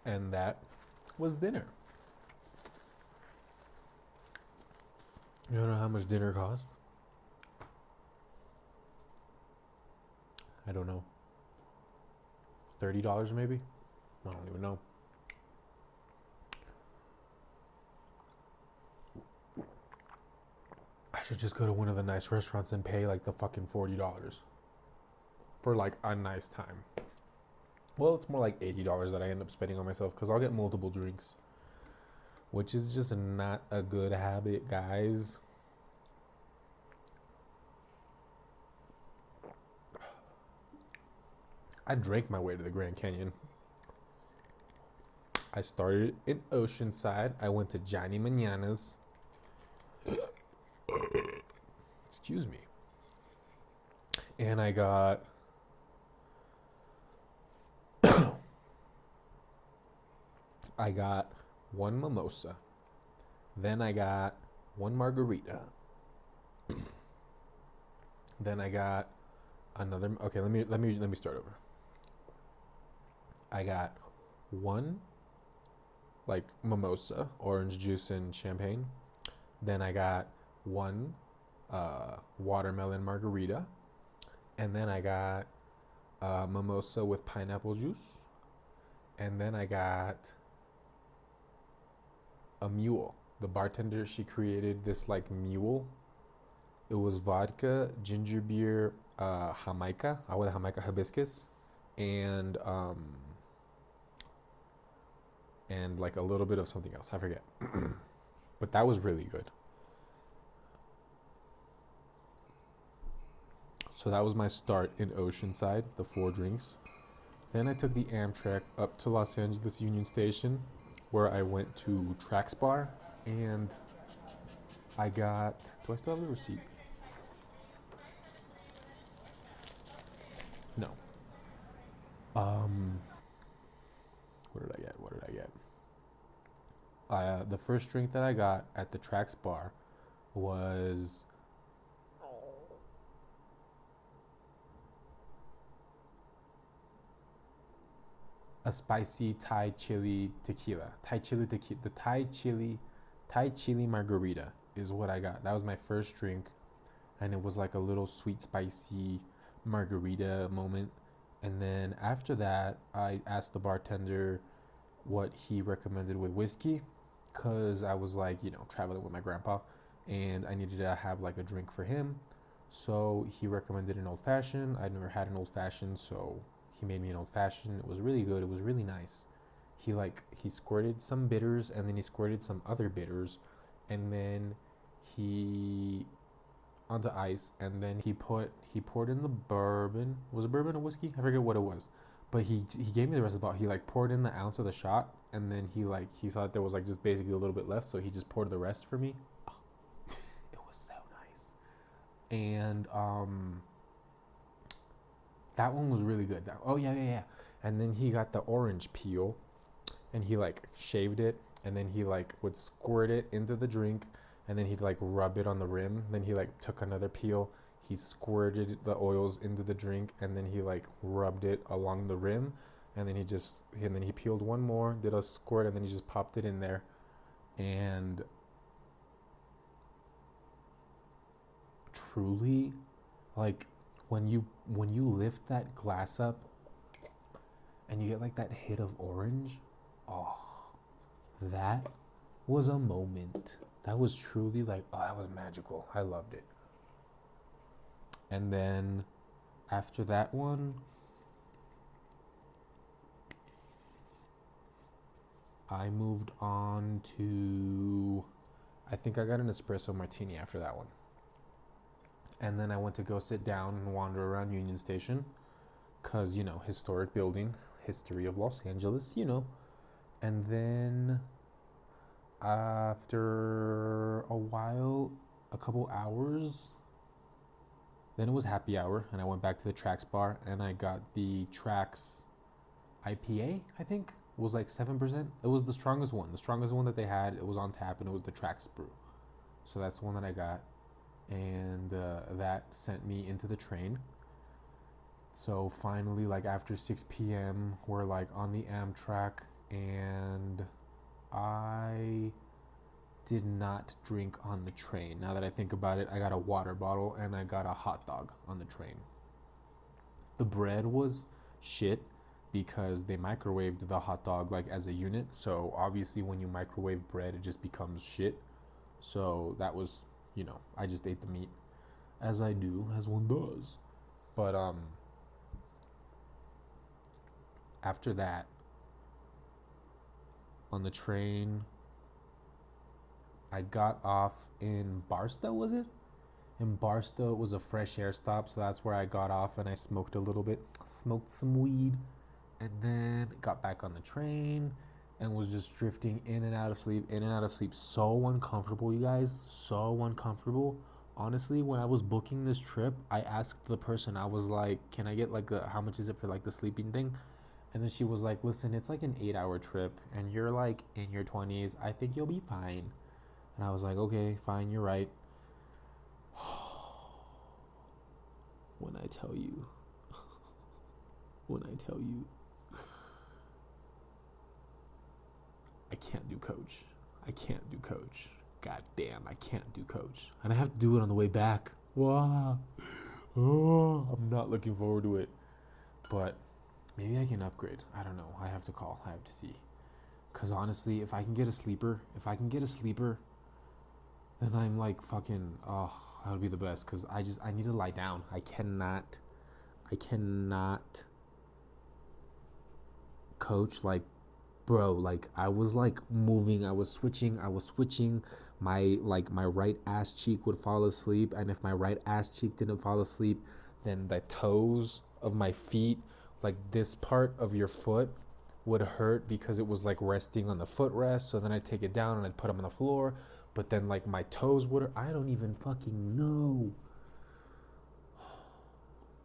And that was dinner. You don't know how much dinner cost? I don't know. $30 maybe? I don't even know. I should just go to one of the nice restaurants and pay like the fucking $40 for like a nice time. Well, it's more like $80 that I end up spending on myself because I'll get multiple drinks, which is just not a good habit, guys. I drank my way to the Grand Canyon. I started in Oceanside. I went to Johnny Manana's. Excuse me. And I got one mimosa. Then I got one margarita. Then I got another. Okay, let me start over. I got one like mimosa, orange juice and champagne. Then I got one watermelon margarita. And then I got mimosa with pineapple juice. And then I got a mule. The bartender, she created this like mule. It was vodka, ginger beer, Jamaica, agua de Jamaica hibiscus, and like a little bit of something else. I forget. But that was really good. So that was my start in Oceanside, the 4 drinks. Then I took the Amtrak up to Los Angeles Union Station, where I went to Trax Bar, and I got... Do I still have the receipt? No. What did I get? The first drink that I got at the Trax Bar was a spicy Thai chili tequila. The Thai chili margarita is what I got. That was my first drink, and it was like a little sweet spicy margarita moment. And then after that, I asked the bartender what he recommended with whiskey, because I was like, traveling with my grandpa, and I needed to have like a drink for him. So he recommended an old fashioned. I'd never had an old fashioned, so he made me an old fashioned. It was really good. It was really nice. He squirted some bitters, and then he squirted some other bitters, and then he onto ice, and then he poured in the bourbon. Was it bourbon or whiskey? I forget what it was. But he gave me the rest of the bottle. He poured in the ounce of the shot, and then he saw that there was just basically a little bit left, so he just poured the rest for me. Oh, it was so nice. And that one was really good. Yeah. And then he got the orange peel, and he shaved it, and then he would squirt it into the drink, and then he'd rub it on the rim. Then he took another peel, he squirted the oils into the drink, and then he rubbed it along the rim, and then he peeled one more, did a squirt, and then he just popped it in there. And truly, when you lift that glass up and you get that hit of orange, oh, that was a moment. That was truly that was magical. I loved it. And then after that one, I moved on to, I think I got an espresso martini after that one. And then I went to go sit down and wander around Union Station, because, historic building, history of Los Angeles, And then after a while, a couple hours, then it was happy hour, and I went back to the Trax Bar, and I got the Trax IPA, I think. It was 7%. It was the strongest one that they had. It was on tap, and it was the Trax brew. So that's the one that I got. And that sent me into the train. So finally, after 6 p.m., we're on the Amtrak, and I did not drink on the train. Now that I think about it, I got a water bottle and I got a hot dog on the train. The bread was shit because they microwaved the hot dog like as a unit. So obviously when you microwave bread, it just becomes shit. So that was, I just ate the meat as I do, as one does. But after that, on the train, I got off in Barstow, was it? In Barstow, it was a fresh air stop, so that's where I got off and I smoked a little bit, smoked some weed, and then got back on the train and was just drifting in and out of sleep, in and out of sleep. So uncomfortable, you guys, so uncomfortable. Honestly, when I was booking this trip, I asked the person, I was like, can I get like how much is it for like the sleeping thing? And then she was like, listen, it's like an 8-hour trip and you're like in your 20s. I think you'll be fine. And I was like, okay, fine, you're right. When I tell you, I can't do coach. I can't do coach. God damn, I can't do coach. And I have to do it on the way back. Wow. Oh, I'm not looking forward to it. But maybe I can upgrade. I don't know. I have to call. I have to see. Because honestly, if I can get a sleeper, then I'm like fucking, oh, that would be the best. Because I need to lie down. I cannot coach like, bro, like I was like moving, I was switching, my right ass cheek would fall asleep, and if my right ass cheek didn't fall asleep, then the toes of my feet, like this part of your foot, would hurt because it was like resting on the footrest. So then I'd take it down and I'd put them on the floor, but then like my toes would, I don't even fucking know.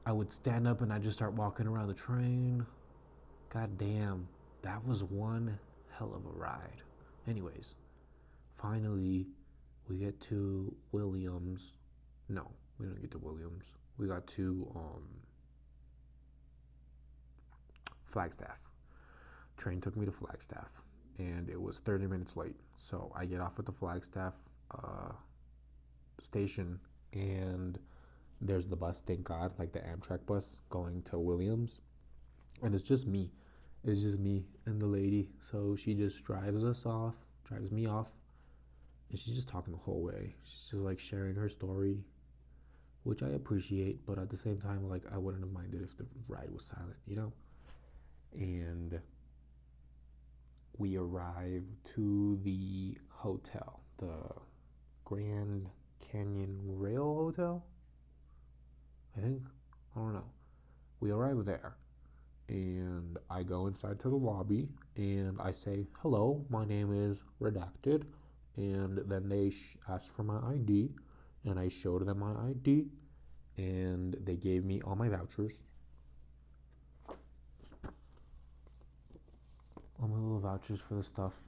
I would stand up and I'd just start walking around the train. God damn, that was one hell of a ride. Anyways, finally, we get to Williams. No, we don't get to Williams. We got to Flagstaff. Train took me to Flagstaff, and it was 30 minutes late. So I get off at the Flagstaff station, and there's the bus, thank God, like the Amtrak bus going to Williams. And it's just me. It's just me and the lady. So she just drives me off. And she's just talking the whole way. She's just like sharing her story, which I appreciate. But at the same time, like I wouldn't have minded if the ride was silent, And we arrived to the hotel, the Grand Canyon Rail Hotel, I think. I don't know. We arrived there. And I go inside to the lobby and I say, hello, my name is Redacted. And then they asked for my ID, and I showed them my ID, and they gave me all my vouchers. All my little vouchers for the stuff.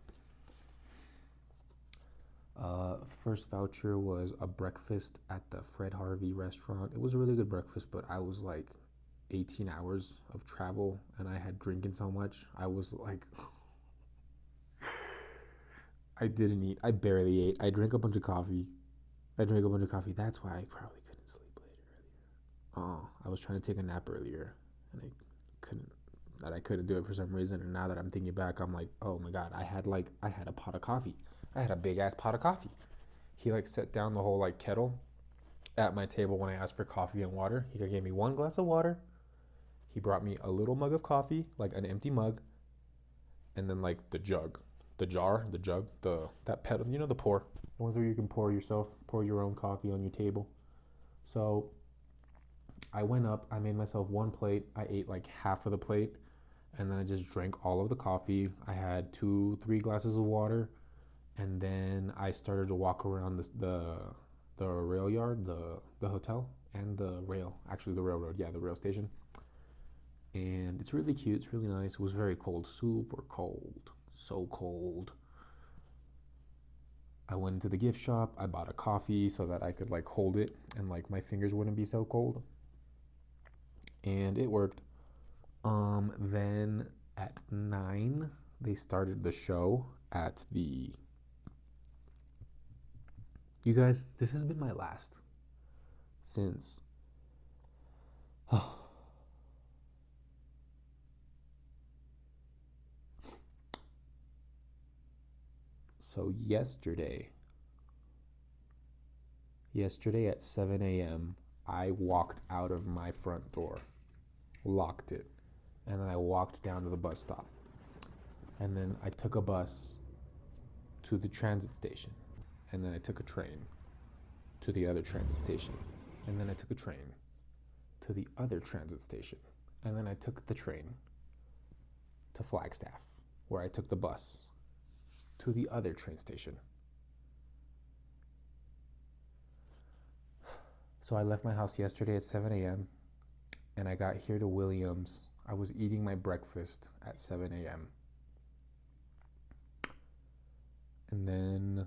First voucher was a breakfast at the Fred Harvey restaurant. It was a really good breakfast, but I was like 18 hours of travel and I had drinking so much. I was like, I didn't eat. I barely ate. I drank a bunch of coffee. That's why I probably couldn't sleep earlier. I was trying to take a nap earlier and I couldn't do it for some reason. And now that I'm thinking back, I'm like, oh my God, I had a pot of coffee. I had a big ass pot of coffee. He like set down the whole like kettle at my table when I asked for coffee and water. He gave me one glass of water. He brought me a little mug of coffee, like an empty mug, and then like the jug, the jug, that pedal, the pour, the ones where you can pour your own coffee on your table. So I went up, I made myself one plate. I ate like half of the plate, and then I just drank all of the coffee. I had 2-3 glasses of water, and then I started to walk around the rail yard, the hotel, and the railroad, the rail station. And it's really cute, it's really nice. It was very cold, super cold, so cold. I went into the gift shop, I bought a coffee so that I could like hold it and like my fingers wouldn't be so cold. And it worked. Then at 9, they started the show at the. You guys, this has been my last since. So yesterday at 7 a.m., I walked out of my front door, locked it, and then I walked down to the bus stop. And then I took a bus to the transit station. And then I took a train to the other transit station. And then I took a train to the other transit station. And then I took the train to Flagstaff, where I took the bus to the other train station. So I left my house yesterday at 7 a.m. and I got here to Williams. I was eating my breakfast at 7 a.m. And then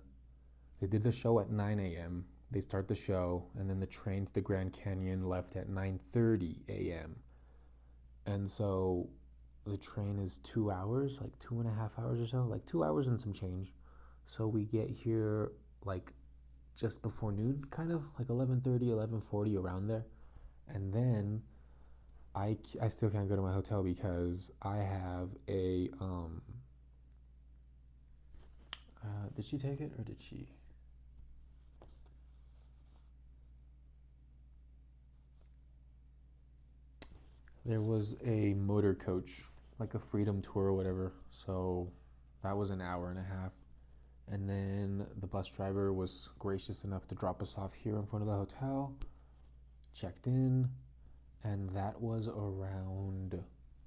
they did the show at 9 a.m. They start the show, and then the train to the Grand Canyon left at 9:30 a.m. And so the train is 2 hours, like 2.5 hours or so, like 2 hours and some change. So we get here like just before noon, kind of like 11:30, 11:40, around there. And then I still can't go to my hotel because I have a did she take it or did she? There was a motor coach, like a freedom tour or whatever. So that was an hour and a half. And then the bus driver was gracious enough to drop us off here in front of the hotel. Checked in, and that was around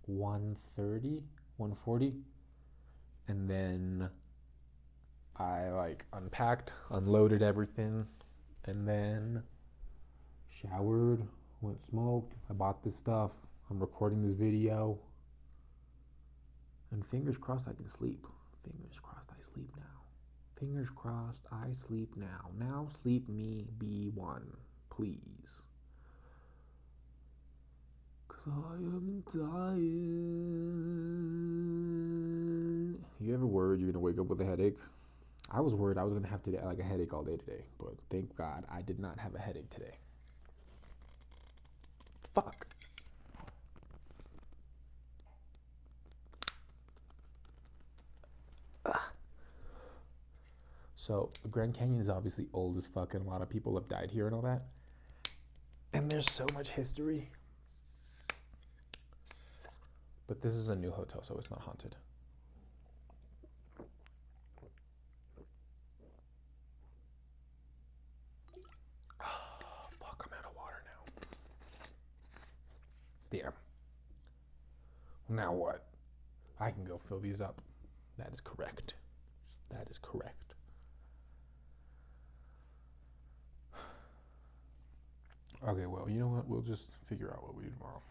1:30, 1:40. And then I like unpacked, unloaded everything, and then showered, went smoked. I bought this stuff. I'm recording this video. And fingers crossed I can sleep. Fingers crossed I sleep now. Fingers crossed I sleep now. Now sleep me, be one, please. 'Cause I am dying. You ever worried you're gonna wake up with a headache? I was worried I was gonna have to get like a headache all day today, but thank God I did not have a headache today. Fuck. So the Grand Canyon is obviously old as fuck, and a lot of people have died here and all that. And there's so much history. But this is a new hotel, so it's not haunted. Oh, fuck, I'm out of water now. Damn. Now what? I can go fill these up. That is correct. That is correct. Okay, well, you know what? We'll just figure out what we do tomorrow.